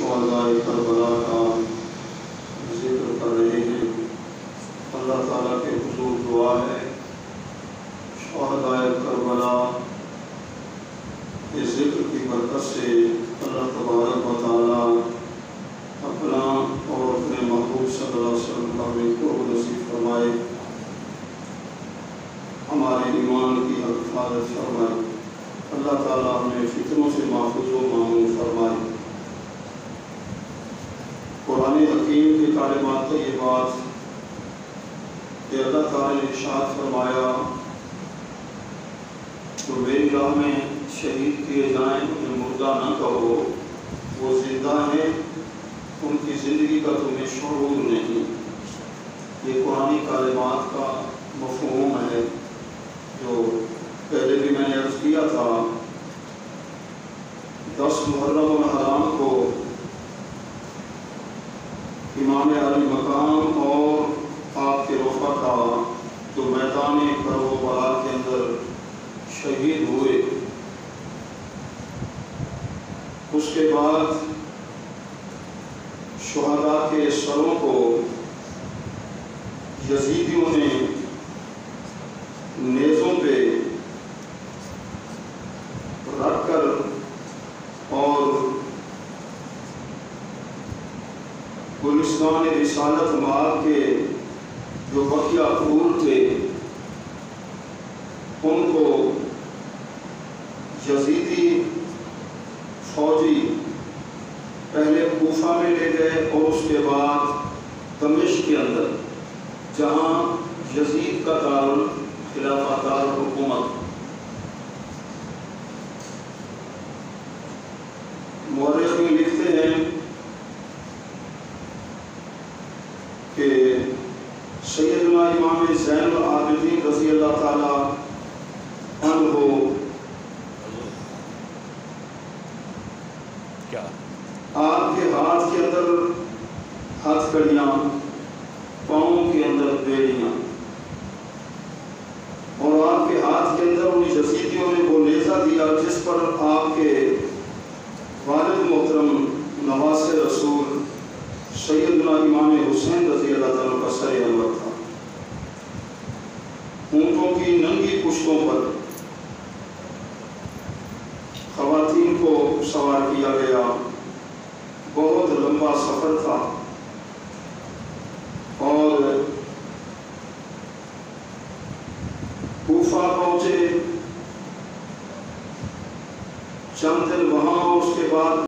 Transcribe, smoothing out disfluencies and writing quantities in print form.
شہداء کربلا کا ذکر کر رہے ہیں۔ اللہ تعالیٰ کے حضور دعا ہے شہداء کربلا کے ذکر کی برکت سے اللہ تبارک و تعالیٰ اپنا اور اپنے محبوب صلی اللہ علیہ وسلم کا بھی قرب نصیب فرمائے، ہمارے ایمان کی حفاظت فرمائے، اللہ تعالیٰ ہمیں فتنوں سے محفوظ و مامون فرمائے۔ قرآن حکیم کی کلمات طیبات کہ اللہ تعالیٰ نے ارشاد فرمایا تو میری راہ میں شہید کیے جائیں انہیں مردہ نہ کہو، وہ زندہ ہیں، ان کی زندگی کا تمہیں شعور نہیں۔ یہ قرآن کلمات کا مفہوم ہے جو پہلے بھی میں نے عرض کیا تھا۔ 10 محرم الحرام کو امام علی مقام اور آپ کے رفقا جو میدان کربلا کے اندر شہید ہوئے، اس کے بعد شہداء کے سروں کو یزیدیوں نے نیزوں پہ رکھ کر اور گلستان رسالت مآب کے جو بقیہ پھول تھے ان کو یزیدی فوجی پہلے کوفہ میں لے گئے اور اس کے بعد دمشق کے اندر جہاں یزید کا خلافہ دارالحکومت۔ مورخین لکھتے ہیں کہ سیدنا امام زین العابدین رضی اللہ تعالیٰ عنہ آپ کے ہاتھ کے اندر ہتھ کڑیاں، پاؤں کے اندر بیڑیاں، اور آپ کے ہاتھ کے اندر ان یزیدیوں نے وہ نیزہ دیا جس پر آپ کے والد محترم نواسِ رسول سیدنا امام حسین رضی اللہ تعالیٰ کا سر انور تھا۔ اونٹوں کی ننگی پشتوں پر خواتین کو سوار کیا گیا، بہت لمبا سفر تھا، اور کوفہ پہنچے، چند دن وہاں، اس کے بعد